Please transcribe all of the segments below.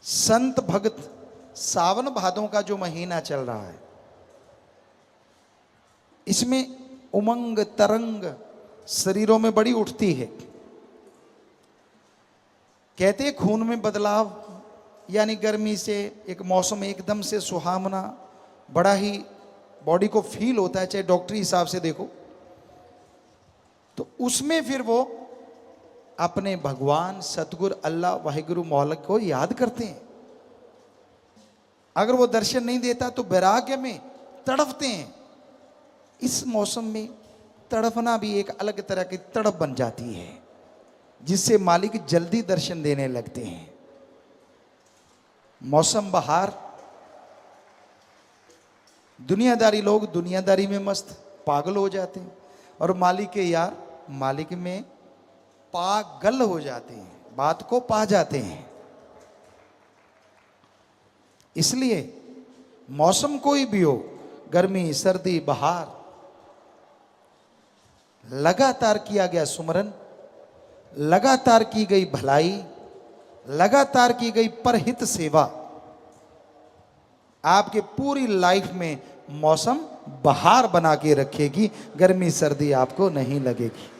संत भक्त सावन भादों का जो महीना चल रहा है, इसमें उमंग तरंग शरीरों में बड़ी उठती है। कहते हैं खून में बदलाव, यानी गर्मी से एक मौसम एकदम से सुहावना, बड़ा ही बॉडी को फील होता है, चाहे डॉक्टरी हिसाब से देखो। तो उसमें फिर वो अपने भगवान सतगुरु अल्लाह वाहिगुरु मौलक को याद करते हैं। अगर वो दर्शन नहीं देता तो वैराग्य में तड़पते हैं। इस मौसम में तड़पना भी एक अलग तरह की तड़प बन जाती है, जिससे मालिक जल्दी दर्शन देने लगते हैं। मौसम बहार, दुनियादारी लोग दुनियादारी में मस्त पागल हो जाते हैं, और मालिक के यार मालिक में पागल हो जाते हैं, बात को पा जाते हैं। इसलिए मौसम कोई भी हो, गर्मी सर्दी बहार, लगातार किया गया सुमरन, लगातार की गई भलाई, लगातार की गई परहित सेवा आपके पूरी लाइफ में मौसम बहार बना के रखेगी। गर्मी सर्दी आपको नहीं लगेगी।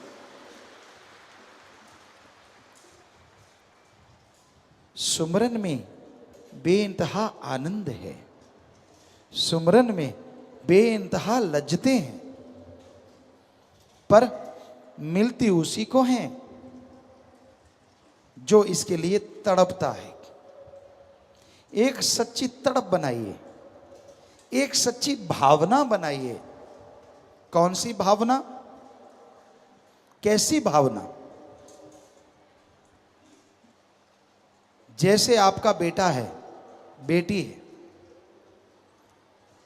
सुमरन में बेइंतहा आनंद है, सुमरन में बेइंतहा लज्जते हैं, पर मिलती उसी को हैं जो इसके लिए तड़पता है। एक सच्ची तड़प बनाइए, एक सच्ची भावना बनाइए। कौन सी भावना? कैसी भावना? जैसे आपका बेटा है, बेटी है,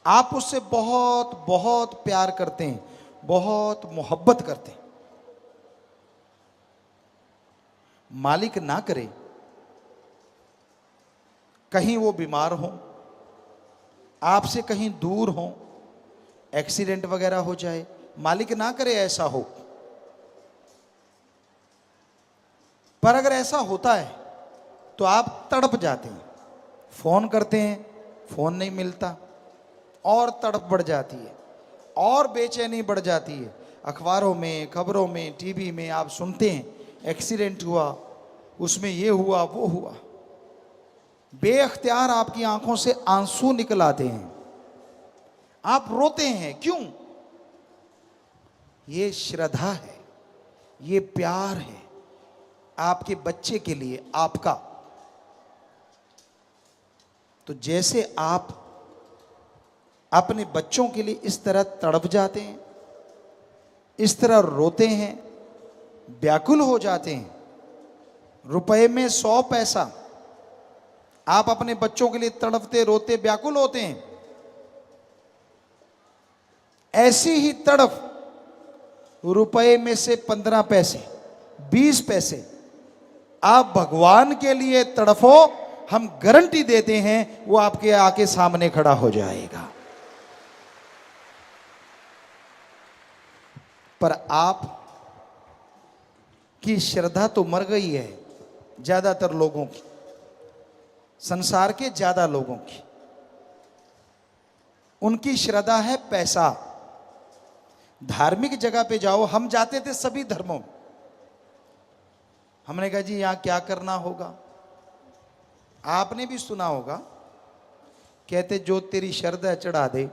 आप उससे बहुत बहुत प्यार करते हैं, बहुत मोहब्बत करते हैं। मालिक ना करे कहीं वो बीमार हो, आपसे कहीं दूर हो, एक्सीडेंट वगैरह हो जाए, मालिक ना करे ऐसा हो। पर अगर ऐसा होता है तो आप तड़प जाते हैं। फोन करते हैं, फोन नहीं मिलता, और तड़प बढ़ जाती है, और बेचैनी बढ़ जाती है। अखबारों में, खबरों में, टीवी में आप सुनते हैं एक्सीडेंट हुआ, उसमें ये हुआ वो हुआ। बेअख्तियार आपकी आंखों से आंसू निकल आते हैं, आप रोते हैं। क्यों? ये श्रद्धा है, ये प्यार है आपके बच्चे के लिए, आपका। तो जैसे आप अपने बच्चों के लिए इस तरह तड़प जाते हैं, इस तरह रोते हैं, व्याकुल हो जाते हैं, रुपए में 100 पैसा आप अपने बच्चों के लिए तड़पते, रोते, व्याकुल होते हैं, ऐसी ही तड़प रुपए में से 15 पैसे, 20 पैसे आप भगवान के लिए तड़फो, हम गारंटी देते हैं वो आपके आके सामने खड़ा हो जाएगा। पर आप की श्रद्धा तो मर गई है, ज्यादातर लोगों की, संसार के ज्यादा लोगों की। उनकी श्रद्धा है पैसा। धार्मिक जगह पे जाओ, हम जाते थे सभी धर्मों में, हमने कहा जी यहां क्या करना होगा? आपने भी सुना होगा, कहते जो तेरी श्रद्धा चढ़ा दे।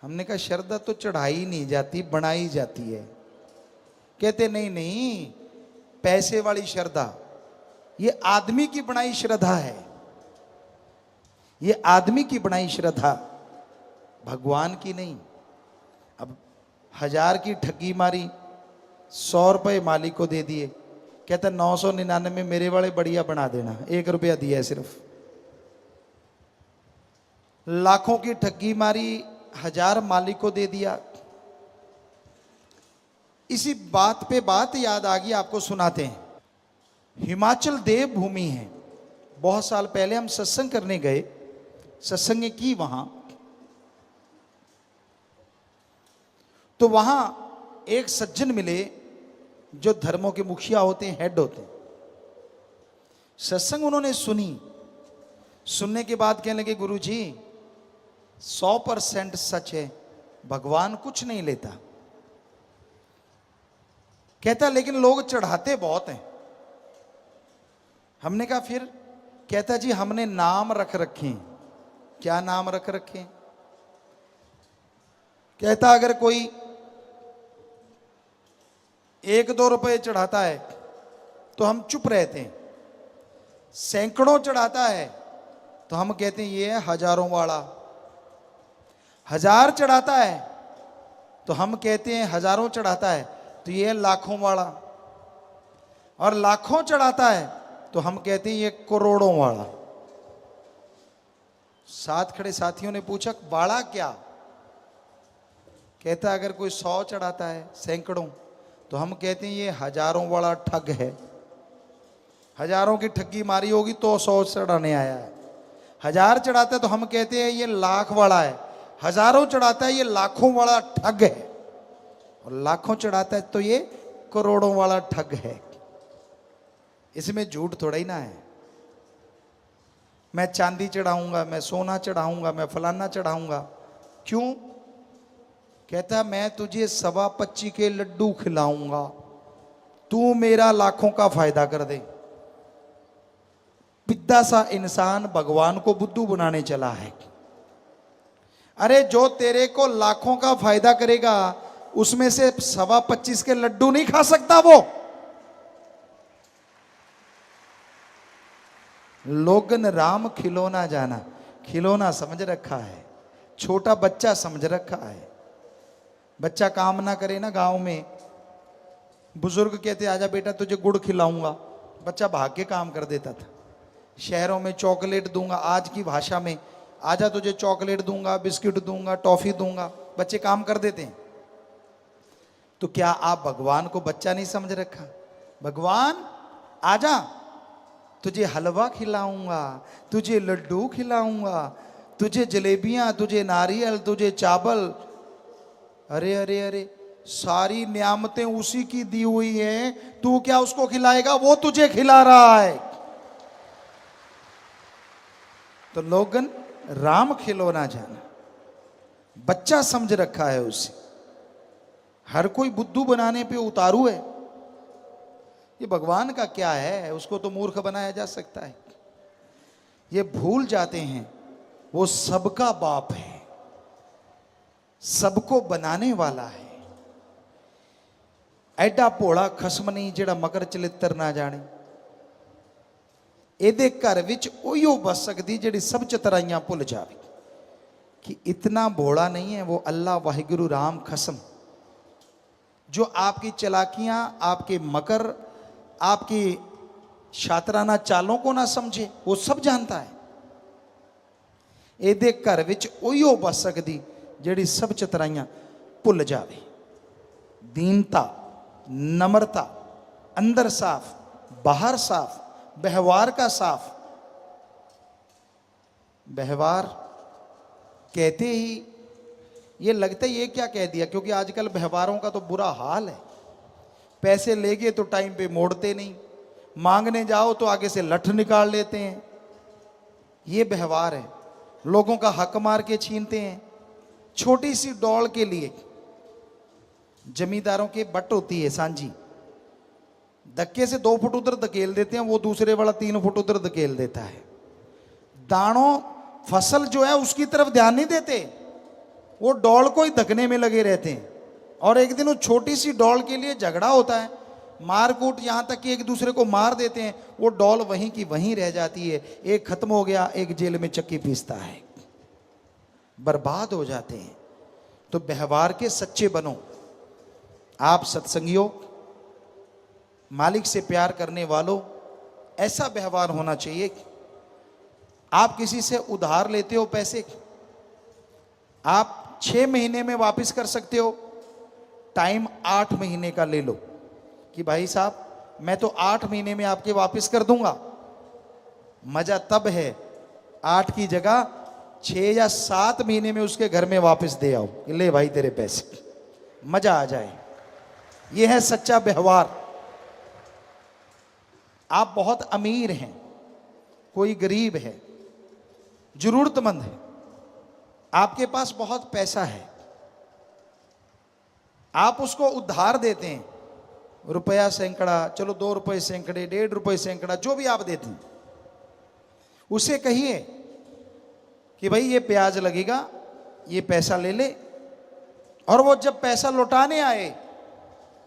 हमने कहा श्रद्धा तो चढ़ाई नहीं जाती, बनाई जाती है। कहते नहीं नहीं, पैसे वाली श्रद्धा, ये आदमी की बनाई श्रद्धा है, ये आदमी की बनाई श्रद्धा, भगवान की नहीं। अब 1000 की ठगी मारी, 100 रुपए मालिक को दे दिए, कहता 999 मेरे वाले बढ़िया बना देना, 1 रुपया दिया है सिर्फ। लाखों की ठगी मारी, 1000 मालिक को दे दिया। इसी बात पे बात याद आ गई, आपको सुनाते हैं। हिमाचल देव भूमि है। बहुत साल पहले हम सत्संग करने गए, सत्संग की वहां, तो वहां एक सज्जन मिले जो धर्मों के मुखिया होते हैं, हेड होते हैं। सत्संग उन्होंने सुनी, सुनने के बाद कहने लगे गुरु जी 100% सच है, भगवान कुछ नहीं लेता। कहता लेकिन लोग चढ़ाते बहुत हैं। हमने कहा फिर? कहता जी हमने नाम रख रखे हैं। क्या नाम रख रखे हैं? कहता अगर कोई 1-2 रुपए चढ़ाता है तो हम चुप रहते हैं, सैकड़ों चढ़ाता है तो हम कहते हैं ये है हजारों वाला, 1000 चढ़ाता है तो हम कहते हैं हजारों चढ़ाता है तो ये है लाखों वाला, और लाखों चढ़ाता है तो हम कहते हैं ये करोड़ों वाला। साथ खड़े साथियों ने पूछा वाला क्या? कहता अगर कोई 100 चढ़ाता है सैकड़ों तो हम कहते हैं ये हजारों वाला ठग है, हजारों की ठगी मारी होगी तो 100 चढ़ाने आया है। 1000 चढ़ाता है तो हम कहते हैं ये लाख वाला है, हजारों चढ़ाता है ये लाखों वाला ठग है, और लाखों चढ़ाता है तो ये करोड़ों वाला ठग है। इसमें झूठ थोड़ा ही ना है। मैं चांदी चढ़ाऊंगा, मैं सोना चढ़ाऊंगा, मैं फलाना चढ़ाऊंगा, क्यों? कहता मैं तुझे 25 के लड्डू खिलाऊंगा, तू मेरा लाखों का फायदा कर दे। पिद्दा सा इंसान भगवान को बुद्धू बनाने चला है। अरे जो तेरे को लाखों का फायदा करेगा उसमें से 25 के लड्डू नहीं खा सकता वो। लोगन राम खिलौना जाना, खिलौना समझ रखा है, छोटा बच्चा समझ रखा है। बच्चा काम ना करे ना गांव में, बुजुर्ग कहते आजा बेटा तुझे गुड़ खिलाऊंगा, बच्चा भाग के काम कर देता था। शहरों में चॉकलेट दूंगा, आज की भाषा में आजा तुझे चॉकलेट दूंगा, बिस्किट दूंगा, टॉफी दूंगा, बच्चे काम कर देते हैं। तो क्या आप भगवान को बच्चा नहीं समझ रखा? भगवान आजा तुझे हलवा खिलाऊंगा, तुझे लड्डू खिलाऊंगा, तुझे जलेबियां, तुझे नारियल, तुझे चावल। अरे अरे अरे, सारी नियामतें उसी की दी हुई हैं, तू क्या उसको खिलाएगा? वो तुझे खिला रहा है। तो लोगन राम खिलौना जाना, बच्चा समझ रखा है उसे। हर कोई बुद्धू बनाने पे उतारू है। ये भगवान का क्या है, उसको तो मूर्ख बनाया जा सकता है। ये भूल जाते हैं वो सबका बाप है, सबको बनाने वाला है। ਐਡਾ ਭੋਲਾ ਖਸਮ ਨਹੀਂ ਜਿਹੜਾ ਮਕਰ ਚਲਿੱਤਰ ਨਾ ਜਾਣੇ। ਇਹਦੇ ਘਰ ਵਿੱਚ ਉਹੀਓ ਬਸ ਸਕਦੀ ਜਿਹੜੀ ਸਭ ਚਤਰਾਈਆਂ ਭੁੱਲ ਜਾਵੇ। कि इतना भोला नहीं है वो अल्लाह वाहिगुरु राम खसम, जो आपकी चलाकियां, आपके मकर, आपकी शातराना चालों को ना समझे, वो सब जानता है। ਇਹਦੇ घर ਵਿੱਚ ਉਹੀਓ बस सकदी ਜਿਹੜੀ सब चतराइयां भुल जावे। दीनता, नम्रता, अंदर साफ बाहर साफ, व्यवहार का साफ। व्यवहार कहते ही ये लगता है ये क्या कह दिया, क्योंकि आजकल व्यवहारों का तो बुरा हाल है। पैसे लेगे तो टाइम पे मोड़ते नहीं, मांगने जाओ तो आगे से लठ निकाल लेते हैं। ये व्यवहार है। लोगों का हक मार के छीनते हैं। छोटी सी डॉल के लिए जमींदारों के बट होती है सांझी, धक्के से 2 फुट उधर धकेल देते हैं, वो दूसरे वाला 3 फुट उधर धकेल देता है। दानों फसल जो है उसकी तरफ ध्यान नहीं देते, वो डॉल को ही धकने में लगे रहते हैं। और एक दिन वो छोटी सी डॉल के लिए झगड़ा होता है, मारकूट, यहां तक कि एक दूसरे को मार देते हैं। वो डॉल वहीं की वहीं रह जाती है। एक खत्म हो गया, एक जेल में चक्की पीसता है, बर्बाद हो जाते हैं। तो व्यवहार के सच्चे बनो। आप सत्संगियों, मालिक से प्यार करने वालों, ऐसा व्यवहार होना चाहिए। आप किसी से उधार लेते हो पैसे, आप 6 महीने में वापस कर सकते हो, टाइम 8 महीने का ले लो कि भाई साहब मैं तो 8 महीने में आपके वापस कर दूंगा। मजा तब है 8 की जगह 6 या 7 महीने में उसके घर में वापस दे आओ कि ले भाई तेरे पैसे, मजा आ जाए। यह है सच्चा व्यवहार। आप बहुत अमीर हैं, कोई गरीब है, जरूरतमंद है, आपके पास बहुत पैसा है, आप उसको उधार देते हैं, रुपया सैकड़ा, चलो 2 रुपए सैकड़े, 1.5 रुपए सैकड़ा, जो भी आप देते हैं, उसे कहिए कि भाई ये ब्याज लगेगा, ये पैसा ले ले। और वो जब पैसा लौटाने आए,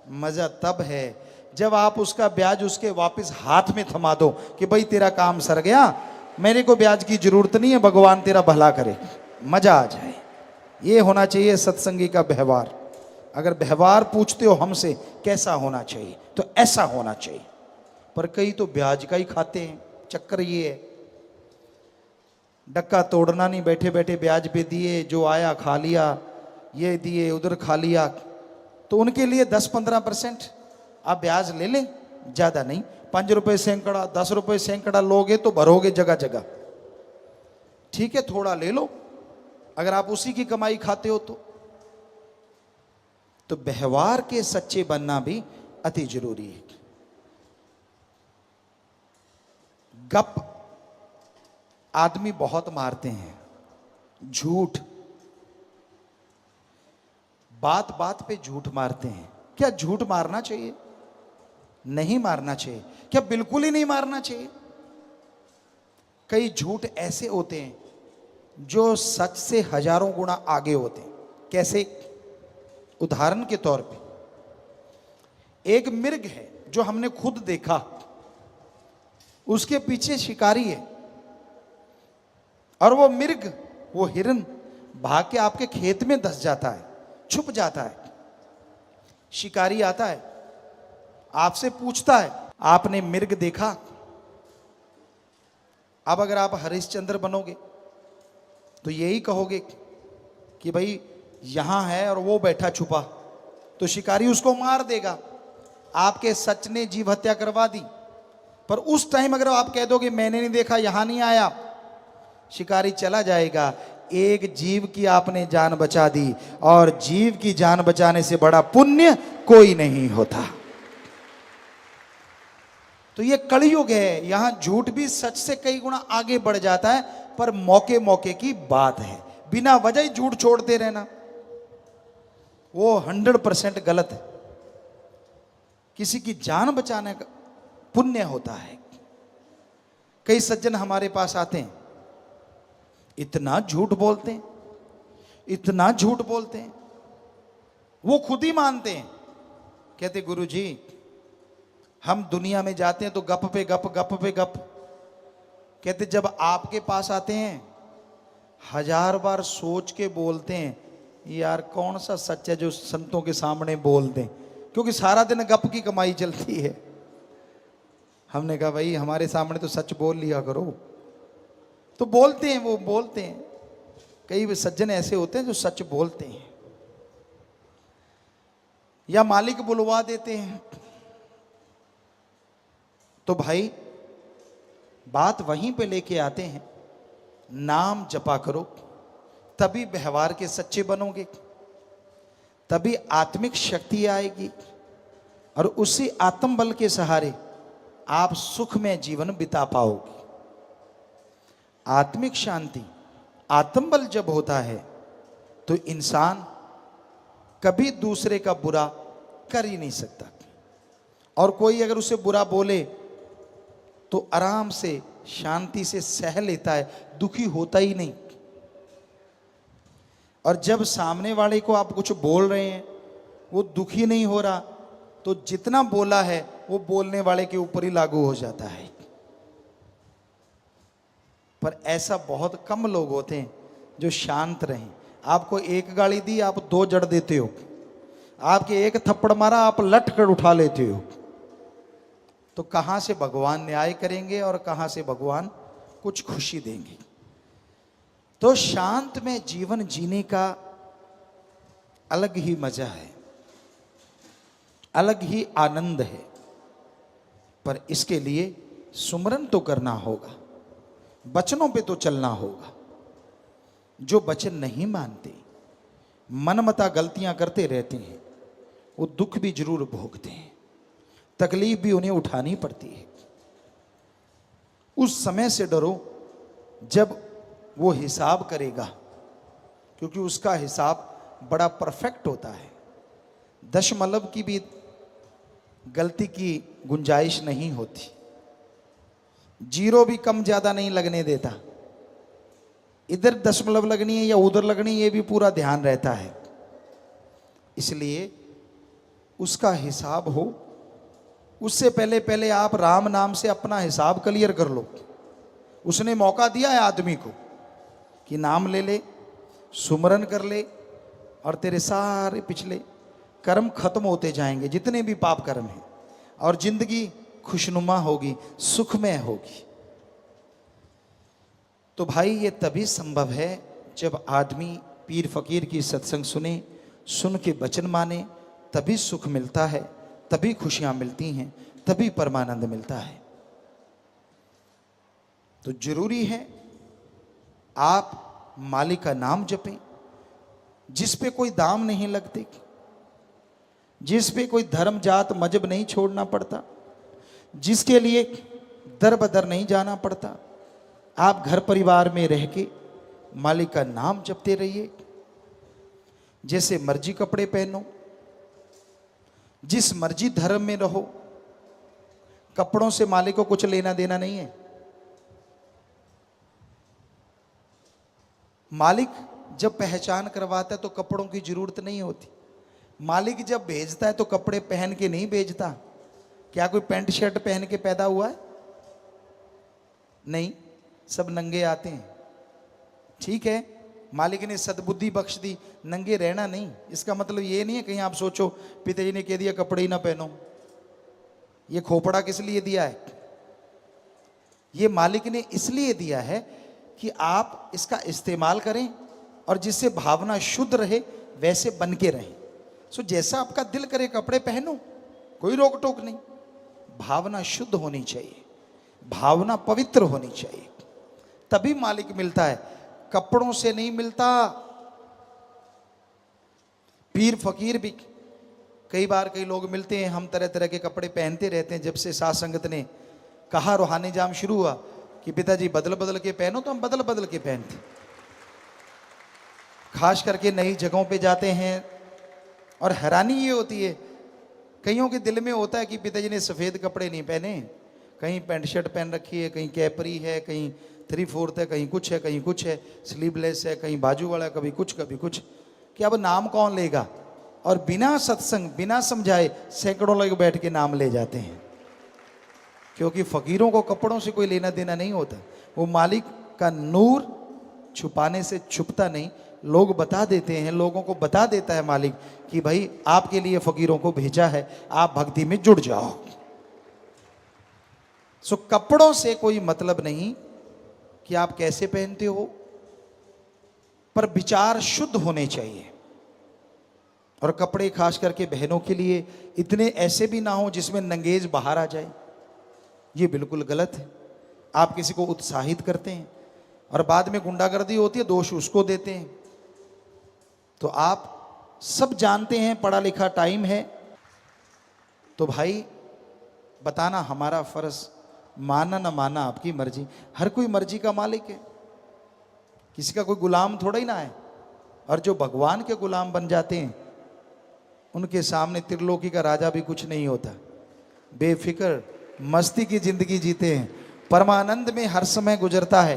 मजा तब है जब आप उसका ब्याज उसके वापस हाथ में थमा दो कि भाई तेरा काम सर गया, मेरे को ब्याज की जरूरत नहीं है, भगवान तेरा भला करे, मजा आ जाए। ये होना चाहिए सत्संगी का व्यवहार। अगर व्यवहार पूछते हो हमसे कैसा होना चाहिए, तो ऐसा होना चाहिए। पर कई तो ब्याज का ही खाते हैं। चक्कर ये है, डक्का तोड़ना नहीं, बैठे बैठे ब्याज पे दिए, जो आया खा लिया, ये दिए उधर खा लिया। तो उनके लिए 10-15% आप ब्याज ले लें, ज़्यादा नहीं। 5 रुपए सैकड़ा, 10 रुपए सैकड़ा लोगे तो भरोगे जगह जगह, ठीक है, थोड़ा ले लो अगर आप उसी की कमाई खाते हो तो व्यवहार के सच्चे बनना भी अति जरूरी है। गप आदमी बहुत मारते हैं, झूठ, बात बात पे झूठ मारते हैं। क्या झूठ मारना चाहिए? नहीं मारना चाहिए। क्या बिल्कुल ही नहीं मारना चाहिए? कई झूठ ऐसे होते हैं जो सच से हजारों गुना आगे होते हैं। कैसे? उदाहरण के तौर पे, एक मिर्ग है जो हमने खुद देखा, उसके पीछे शिकारी है, और वो मिर्ग, वो हिरन भाग के आपके खेत में धंस जाता है, छुप जाता है। शिकारी आता है, आपसे पूछता है आपने मिर्ग देखा? अब अगर आप हरिश्चंद्र बनोगे तो यही कहोगे कि भाई यहां है और वो बैठा छुपा, तो शिकारी उसको मार देगा। आपके सच ने जीव हत्या करवा दी। पर उस टाइम अगर आप कह दोगे मैंने नहीं देखा, यहां नहीं आया, शिकारी चला जाएगा। एक जीव की आपने जान बचा दी, और जीव की जान बचाने से बड़ा पुण्य कोई नहीं होता। तो ये कलयुग है, यहां झूठ भी सच से कई गुना आगे बढ़ जाता है। पर मौके मौके की बात है, बिना वजह ही झूठ छोड़ते रहना वो 100% गलत है। किसी की जान बचाने का पुण्य होता है। कई सज्जन हमारे पास आते हैं, इतना झूठ बोलते हैं, इतना झूठ बोलते हैं, वो खुद ही मानते हैं। कहते गुरु जी हम दुनिया में जाते हैं तो गप पे गप, गप पे गप। कहते जब आपके पास आते हैं 1000 बार सोच के बोलते हैं, यार कौन सा सच है जो संतों के सामने बोल दें, क्योंकि सारा दिन गप की कमाई चलती है। हमने कहा भाई हमारे सामने तो सच बोल लिया करो। तो बोलते हैं, वो बोलते हैं। कई सज्जन ऐसे होते हैं जो सच बोलते हैं, या मालिक बुलवा देते हैं। तो भाई बात वहीं पे लेके आते हैं, नाम जपा करो, तभी व्यवहार के सच्चे बनोगे, तभी आत्मिक शक्ति आएगी, और उसी आत्म बल के सहारे आप सुख में जीवन बिता पाओगे। आत्मिक शांति, आत्म बल जब होता है तो इंसान कभी दूसरे का बुरा कर ही नहीं सकता। और कोई अगर उसे बुरा बोले तो आराम से शांति से सह लेता है, दुखी होता ही नहीं। और जब सामने वाले को आप कुछ बोल रहे हैं वो दुखी नहीं हो रहा, तो जितना बोला है वो बोलने वाले के ऊपर ही लागू हो जाता है। पर ऐसा बहुत कम लोग होते हैं जो शांत रहें। आपको एक गाली दी, आप 2 जड़ देते हो। आपके एक थप्पड़ मारा, आप लट कर उठा लेते हो। तो कहां से भगवान न्याय करेंगे और कहां से भगवान कुछ खुशी देंगे? तो शांत में जीवन जीने का अलग ही मजा है, अलग ही आनंद है। पर इसके लिए सुमरन तो करना होगा, वचनों पे तो चलना होगा। जो वचन नहीं मानते, मनमता गलतियां करते रहते हैं, वो दुख भी जरूर भोगते हैं, तकलीफ भी उन्हें उठानी पड़ती है। उस समय से डरो जब वो हिसाब करेगा, क्योंकि उसका हिसाब बड़ा परफेक्ट होता है। दशमलव की भी गलती की गुंजाइश नहीं होती, जीरो भी कम ज्यादा नहीं लगने देता। इधर दशमलव लगनी है या उधर लगनी है, ये भी पूरा ध्यान रहता है। इसलिए उसका हिसाब हो, उससे पहले पहले आप राम नाम से अपना हिसाब क्लियर कर लो। उसने मौका दिया है आदमी को कि नाम ले ले, सुमरन कर ले, और तेरे सारे पिछले कर्म खत्म होते जाएंगे, जितने भी पाप कर्म हैं, और जिंदगी खुशनुमा होगी, सुखमय होगी। तो भाई ये तभी संभव है जब आदमी पीर फकीर की सत्संग सुने, सुन के वचन माने, तभी सुख मिलता है, तभी खुशियां मिलती हैं, तभी परमानंद मिलता है। तो जरूरी है आप मालिक का नाम जपें, जिस पे कोई दाम नहीं लगते, जिस पे कोई धर्म जात मजहब नहीं छोड़ना पड़ता, जिसके लिए दर बदर नहीं जाना पड़ता। आप घर परिवार में रह के मालिक का नाम जपते रहिए। जैसे मर्जी कपड़े पहनो, जिस मर्जी धर्म में रहो, कपड़ों से मालिक को कुछ लेना देना नहीं है। मालिक जब पहचान करवाता है तो कपड़ों की जरूरत नहीं होती। मालिक जब भेजता है तो कपड़े पहन के नहीं भेजता। क्या कोई पैंट शर्ट पहन के पैदा हुआ है? नहीं, सब नंगे आते हैं। ठीक है, मालिक ने सद्बुद्धि बख्श दी, नंगे रहना नहीं। इसका मतलब ये नहीं है कहीं आप सोचो पिताजी ने कह दिया कपड़े ही ना पहनो। ये खोपड़ा किस लिए दिया है? ये मालिक ने इसलिए दिया है कि आप इसका इस्तेमाल करें और जिससे भावना शुद्ध रहे, वैसे बन के रहें। सो जैसा आपका दिल करे कपड़े पहनो, कोई रोक टोक नहीं। भावना शुद्ध होनी चाहिए, भावना पवित्र होनी चाहिए, तभी मालिक मिलता है, कपड़ों से नहीं मिलता। पीर फकीर भी कई बार कई लोग मिलते हैं, हम तरह तरह के कपड़े पहनते रहते हैं। जब से साथ संगत ने कहा, रूहानी जाम शुरू हुआ कि पिताजी बदल बदल के पहनो, तो हम बदल बदल के पहनते। खास करके नई जगहों पे जाते हैं और हैरानी ये होती है, कईयों के दिल में होता है कि पिताजी ने सफ़ेद कपड़े नहीं पहने, कहीं पैंट शर्ट पहन रखी है, कहीं कैपरी है, कहीं 3/4 है, कहीं कुछ है, कहीं कुछ है, स्लीवलेस है, कहीं बाजू वाला, कभी कुछ कभी कुछ। कि अब नाम कौन लेगा? और बिना सत्संग, बिना समझाए सैकड़ों लोग बैठ के नाम ले जाते हैं। क्योंकि फकीरों को कपड़ों से कोई लेना देना नहीं होता। वो मालिक का नूर छुपाने से छुपता नहीं, लोग बता देते हैं, लोगों को बता देता है मालिक कि भाई आपके लिए फकीरों को भेजा है, आप भक्ति में जुड़ जाओ। सो कपड़ों से कोई मतलब नहीं कि आप कैसे पहनते हो, पर विचार शुद्ध होने चाहिए। और कपड़े खास करके बहनों के लिए इतने ऐसे भी ना हो जिसमें नंगेज बाहर आ जाए, ये बिल्कुल गलत है। आप किसी को उत्साहित करते हैं और बाद में गुंडागर्दी होती है, दोष उसको देते हैं। तो आप सब जानते हैं पढ़ा लिखा टाइम है, तो भाई बताना हमारा फर्ज, माना ना माना आपकी मर्जी। हर कोई मर्जी का मालिक है, किसी का कोई गुलाम थोड़ा ही ना है। और जो भगवान के गुलाम बन जाते हैं उनके सामने त्रिलोकी का राजा भी कुछ नहीं होता। बेफिक्र मस्ती की जिंदगी जीते हैं, परमानंद में हर समय गुजरता है।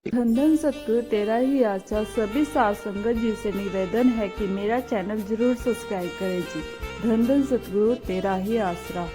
धन धन सतगुरु तेरा ही आशा। सभी साथ संगत जी से निवेदन है कि मेरा चैनल जरूर सब्सक्राइब करें जी। धन धन सतगुरु तेरा ही आसरा।